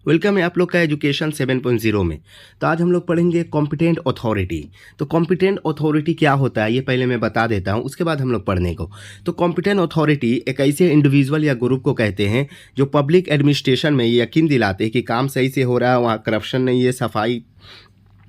Welcome है आप लोग का एजुकेशन 7.0 में। तो आज हम लोग पढ़ेंगे कॉम्पिटेंट अथॉरिटी। तो कॉम्पिटेंट अथॉरिटी क्या होता है ये पहले मैं बता देता हूँ, उसके बाद हम लोग पढ़ने को। तो कॉम्पिटेंट अथॉरिटी एक ऐसे इंडिविजुअल या ग्रुप को कहते हैं जो पब्लिक एडमिनिस्ट्रेशन में ये यकीन दिलाते हैं कि काम सही से हो रहा है, वहाँ करप्शन नहीं है, सफाई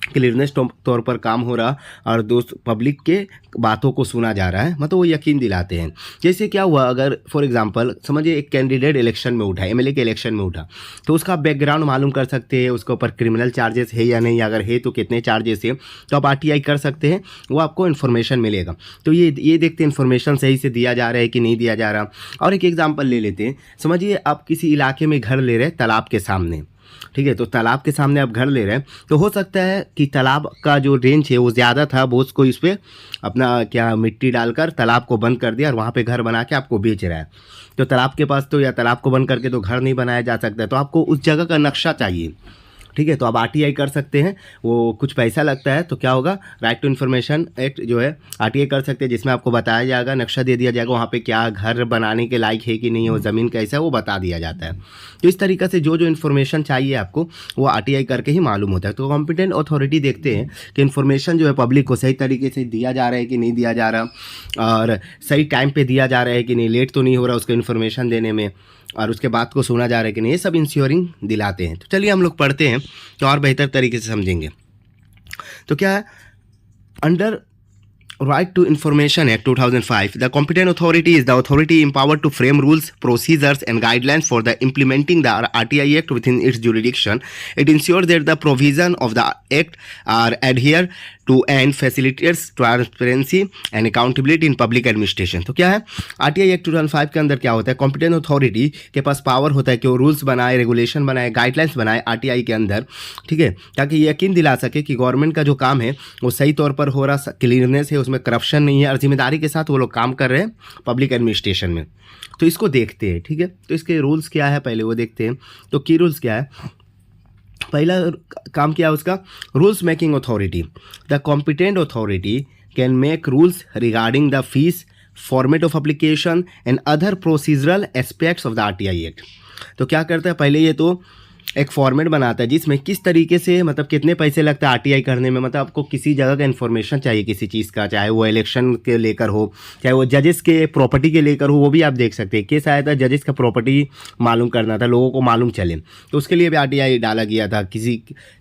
क्लियरनेस तौर पर काम हो रहा और दोस्त पब्लिक के बातों को सुना जा रहा है, मतलब वो यकीन दिलाते हैं। जैसे क्या हुआ, अगर फॉर एग्जांपल समझिए एक कैंडिडेट इलेक्शन में उठा, एमएलए के इलेक्शन में उठा, तो उसका बैकग्राउंड मालूम कर सकते हैं, उसके ऊपर क्रिमिनल चार्जेस है या नहीं, अगर है तो कितने चार्जेस है, तो आप आरटीआई कर सकते हैं, वो आपको इन्फॉर्मेशन मिलेगा। तो ये देखते हैं इन्फॉर्मेशन सही से दिया जा रहा है कि नहीं दिया जा रहा। और एक एग्जाम्पल ले लेते हैं, समझिए आप किसी इलाके में घर ले रहे हैं तालाब के सामने, ठीक है। तो तालाब के सामने आप घर ले रहे हैं, तो हो सकता है कि तालाब का जो रेंज है वो ज़्यादा था, वो उसको इस पर अपना क्या मिट्टी डालकर तालाब को बंद कर दिया और वहाँ पे घर बना के आपको बेच रहा है। तो तालाब के पास तो या तालाब को बंद करके तो घर नहीं बनाया जा सकता, तो आपको उस जगह का नक्शा चाहिए, ठीक है। तो आप आरटीआई कर सकते हैं, वो कुछ पैसा लगता है। तो क्या होगा, राइट टू इन्फॉर्मेशन एक्ट जो है आरटीआई कर सकते हैं, जिसमें आपको बताया जाएगा, नक्शा दे दिया जाएगा, वहाँ पे क्या घर बनाने के लायक है कि नहीं है, वो ज़मीन कैसा है वो बता दिया जाता है। तो इस तरीक़े से जो इन्फॉर्मेशन चाहिए आपको वो आरटीआई करके ही मालूम होता है। तो कॉम्पिटेंट अथॉरिटी देखते हैं कि इन्फॉर्मेशन जो है पब्लिक को सही तरीके से दिया जा रहा है कि नहीं दिया जा रहा, और सही टाइम पर दिया जा रहा है कि नहीं, लेट तो नहीं हो रहा उसको इन्फॉर्मेशन देने में, और उसके बाद को सुना जा रहा है कि नहीं, ये सब इंश्योरिंग दिलाते हैं। तो चलिए हम लोग पढ़ते हैं तो और बेहतर तरीके से समझेंगे। तो क्या है, under Right to Information Act 2005, the competent authority is the authority empowered to frame rules, procedures, and guidelines for the implementing the RTI Act within its jurisdiction. It ensures that the provision of the Act are adhered to and facilitates transparency and accountability in public administration. तो क्या है, RTI act 2005 के अंदर क्या होता है, competent authority के पास power होता है कि वो रूल्स बनाए, रेगुलेशन बनाए, गाइडलाइंस बनाए आरटीआई के अंदर, ठीक है, ताकि ये यकीन दिला सके कि गवर्नमेंट का जो काम है वो सही तौर पर हो रहा, क्लियरनेस है, उसमें करप्शन नहीं है, और जिम्मेदारी के साथ वो लोग काम कर रहे हैं पब्लिक एडमिनिस्ट्रेशन में। तो इसको देखते हैं, ठीक है। तो इसके रूल्स क्या है पहले वो देखते हैं। तो की रूल्स क्या है, पहला काम क्या है उसका, rules making authority. The competent authority can make rules regarding the fees, format of application and other procedural aspects of the RTI act. तो क्या करता है, पहले ये तो एक फॉर्मेट बनाता है जिसमें किस तरीके से, मतलब कितने पैसे लगता है आरटीआई करने में, मतलब आपको किसी जगह का इन्फॉर्मेशन चाहिए किसी चीज़ का, चाहे वो इलेक्शन के लेकर हो, चाहे वो जजेस के प्रॉपर्टी के लेकर हो, वो भी आप देख सकते हैं। केस आया था जजेस का प्रॉपर्टी मालूम करना था, लोगों को मालूम चले, तो उसके लिए भी आरटीआई डाला गया था। किसी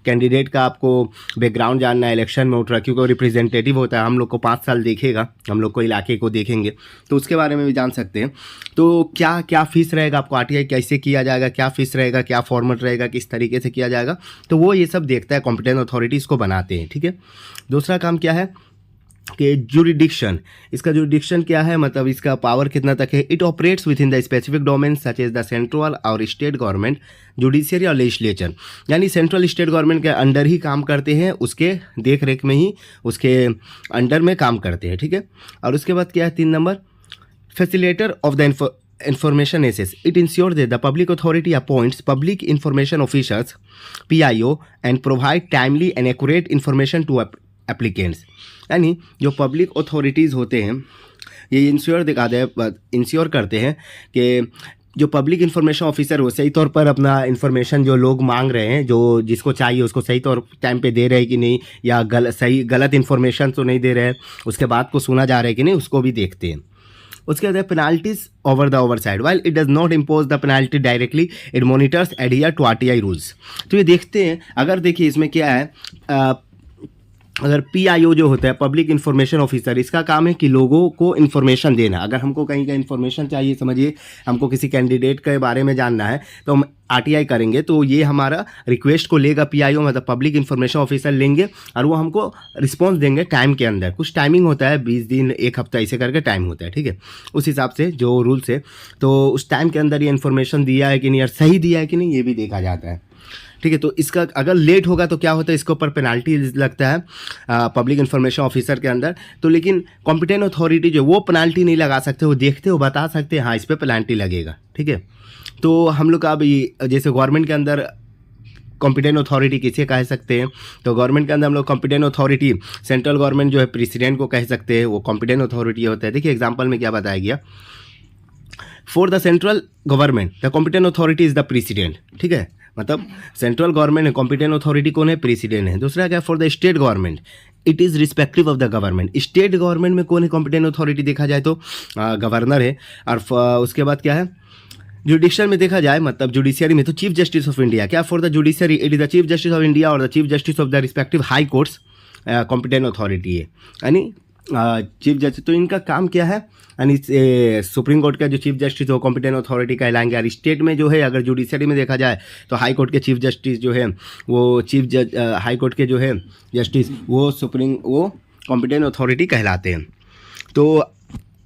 कैंडिडेट का आपको बैकग्राउंड जानना है, इलेक्शन में उठ रहा, क्योंकि वो रिप्रेजेंटेटिव होता है, हम लोग को 5 साल देखेगा, हम लोग को इलाके को देखेंगे, तो उसके बारे में भी जान सकते हैं। तो क्या क्या फ़ीस रहेगा, आपको आरटीआई कैसे किया जाएगा, क्या फ़ीस रहेगा, क्या फॉर्मेट रहेगा, किस तरीके से किया जाएगा, तो वो ये सब देखता है, कॉम्पिटेंट अथॉरिटी इसको बनाते हैं, ठीक है। दूसरा काम क्या है कि जुरिडिक्शन, इसका जुरिडिक्शन क्या है, मतलब इसका पावर कितना तक है। It operates within the specific domain such as the central और स्टेट गवर्नमेंट, जुडिशियरी और लेजिस्लेचर, यानी सेंट्रल स्टेट गवर्नमेंट के अंडर ही काम करते हैं, उसके देख रेख में ही, उसके अंडर में काम करते हैं, ठीक है। और उसके बाद क्या है 3 number, facilitator of the information access. It ensures that the public authority appoints public information officers PIO and provide timely and accurate information to applicants. यानी जो पब्लिक अथॉरिटीज़ होते हैं ये इंश्योर करते हैं कि जो पब्लिक इन्फॉर्मेशन ऑफिसर हो सही तौर पर अपना इन्फॉर्मेशन जो लोग मांग रहे हैं, जो जिसको चाहिए उसको सही तौर टाइम पे दे रहे हैं कि नहीं, या गलत इन्फॉर्मेशन तो नहीं दे रहे हैं, उसके बाद को सुना जा रहा है कि नहीं, उसको भी देखते हैं। उसके बाद penalties over the overside, while it does not impose the penalty directly, it monitors adhere to RTI rules. तो ये देखते हैं, अगर देखिए इसमें क्या है, अगर पीआईओ जो होता है पब्लिक इन्फॉर्मेशन ऑफिसर, इसका काम है कि लोगों को इन्फॉर्मेशन देना। अगर हमको कहीं का इन्फॉर्मेशन चाहिए, समझिए हमको किसी कैंडिडेट के बारे में जानना है, तो हम आरटीआई करेंगे, तो ये हमारा रिक्वेस्ट को लेगा पीआईओ, मतलब पब्लिक इन्फॉर्मेशन ऑफिसर लेंगे, और वो हमको रिस्पांस देंगे टाइम के अंदर। कुछ टाइमिंग होता है, 20 दिन, 1 हफ्ता ऐसे करके टाइम होता है, ठीक है, उस हिसाब से जो रूल्स है। तो उस टाइम के अंदर ये इन्फॉर्मेशन दिया है कि नहीं, और सही दिया है कि नहीं, ये भी देखा जाता है, ठीक है। तो इसका अगर लेट होगा तो क्या होता है, इसके ऊपर पेनाल्टी लगता है पब्लिक इन्फॉर्मेशन ऑफिसर के अंदर। तो लेकिन कॉम्पिटेंट अथॉरिटी जो वो पेनाल्टी नहीं लगा सकते, वो देखते हो बता सकते हैं हाँ इस पर पेनाल्टी लगेगा, ठीक है। तो हम लोग का अभी जैसे गवर्नमेंट के अंदर कॉम्पिटेंट अथॉरिटी किसे कह सकते हैं, तो गवर्नमेंट के अंदर हम लोग कॉम्पिटेंट अथॉरिटी सेंट्रल गवर्नमेंट जो है प्रेसिडेंट को कह सकते हैं, वो कॉम्पिटेंट अथॉरिटी होता है। देखिए एग्जाम्पल में क्या बताया गया, for the central government the competent authority is the president, ठीक है। मतलब सेंट्रल गवर्नमेंट है, कॉम्पिटेंट अथॉरिटी कौन है, प्रेसिडेंट है। दूसरा क्या, for the state government it is respective of the government. State government में कौन है कॉम्पिटेंट अथॉरिटी देखा जाए तो गवर्नर है। और उसके बाद क्या है, जुडिशियल में देखा जाए मतलब जुडिशियरी में तो चीफ जस्टिस ऑफ इंडिया। क्या, for the judiciary it is the chief justice of India और the chief justice of the respective high courts competent authority है, यानी चीफ जस्टिस। तो इनका काम क्या है, यानी सुप्रीम कोर्ट का जो चीफ जस्टिस हो कॉम्पिटेंट अथॉरिटी कहलाएंगे। और स्टेट में जो है अगर जुडिशरी में देखा जाए तो हाई कोर्ट के चीफ जस्टिस जो है वो हाई कोर्ट के जो है जस्टिस वो कॉम्पिटेंट अथॉरिटी कहलाते हैं। तो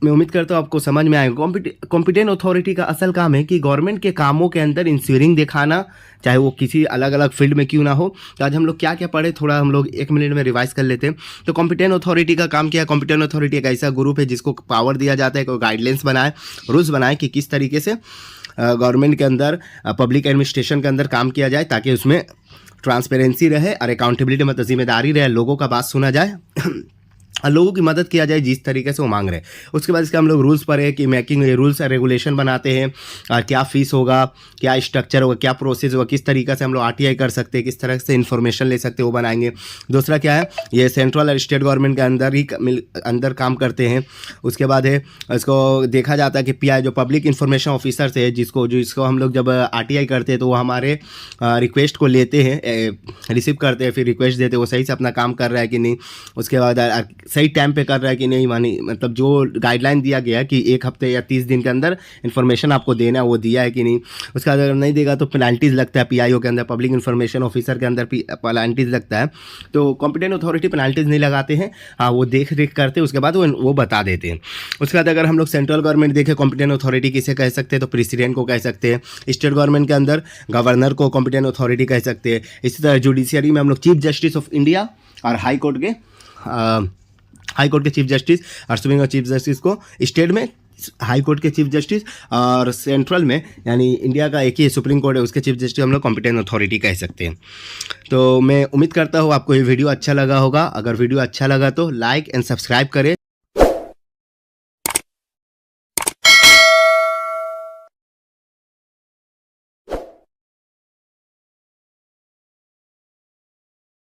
मैं उम्मीद करता हूँ आपको समझ में आएगा। कॉम्पिटेंट अथॉरिटी का असल काम है कि गवर्नमेंट के कामों के अंदर इंश्योरिंग दिखाना, चाहे वो किसी अलग अलग फील्ड में क्यों ना हो। तो आज हम लोग क्या क्या पढ़े, थोड़ा हम लोग 1 मिनट में रिवाइज कर लेते हैं। तो कॉम्पिटेंट अथॉरिटी का काम क्या है, कॉम्पिटेंट अथॉरिटी एक ऐसा ग्रुप है जिसको पावर दिया जाता है, कोई गाइडलाइंस बनाए, रूल्स बनाए कि किस तरीके से गवर्नमेंट के अंदर पब्लिक एडमिनिस्ट्रेशन के अंदर काम किया जाए, ताकि उसमें ट्रांसपेरेंसी रहे और अकाउंटेबिलिटी मतलब जिम्मेदारी रहे, लोगों का बात सुना जाए और लोगों की मदद किया जाए जिस तरीके से वो मांग रहे हैं। उसके बाद इसके हम लोग रूल्स पढ़े कि मेकिंग रूल्स और रेगुलेशन बनाते हैं, और क्या फीस होगा, क्या स्ट्रक्चर होगा, क्या प्रोसेस होगा, किस तरीके से हम लोग आरटीआई कर सकते हैं, किस तरह से इन्फॉर्मेशन ले सकते हैं, वो बनाएंगे। दूसरा क्या है, ये सेंट्रल और स्टेट गवर्नमेंट के अंदर काम करते हैं। उसके बाद है इसको देखा जाता है कि पीआई जो पब्लिक इंफॉर्मेशन ऑफिसर है जिसको हम लोग जब आरटीआई करते हैं तो वो हमारे रिक्वेस्ट को लेते हैं, रिसीव करते हैं, फिर रिक्वेस्ट देते हैं वो सही से अपना काम कर रहा है कि नहीं, उसके बाद सही टाइम पे कर रहा है कि नहीं, मानी मतलब जो गाइडलाइन दिया गया है कि 1 हफ्ते या 30 दिन के अंदर इन्फॉर्मेशन आपको देना है वो दिया है कि नहीं। उसका अगर नहीं देगा तो पेनल्टीज लगता है, पीआईओ के अंदर पब्लिक इन्फॉर्मेशन ऑफिसर के अंदर पेनल्टीज लगता है। तो कॉम्पिटेंट अथॉरिटी पेनल्टीज नहीं लगाते हैं, हाँ वो देख रेख करते हैं, उसके बाद वो बता देते हैं। उसके बाद अगर हम लोग सेंट्रल गवर्नमेंट देखें कॉम्पिटेंट अथॉरिटी किसे कह सकते हैं तो प्रेसिडेंट को कह सकते हैं। स्टेट गवर्नमेंट के अंदर गवर्नर को कॉम्पिटेंट अथॉरिटी कह सकते हैं। इसी तरह जुडिशियरी में हम लोग चीफ जस्टिस ऑफ इंडिया और हाई कोर्ट के चीफ जस्टिस और सुप्रीम कोर्ट चीफ जस्टिस को, स्टेट में हाई कोर्ट के चीफ जस्टिस और सेंट्रल में यानी इंडिया का एक ही सुप्रीम कोर्ट है उसके चीफ जस्टिस हम लोग कॉम्पिटेंट अथॉरिटी कह सकते हैं। तो मैं उम्मीद करता हूँ आपको ये वीडियो अच्छा लगा होगा। अगर वीडियो अच्छा लगा तो लाइक एंड सब्सक्राइब करें।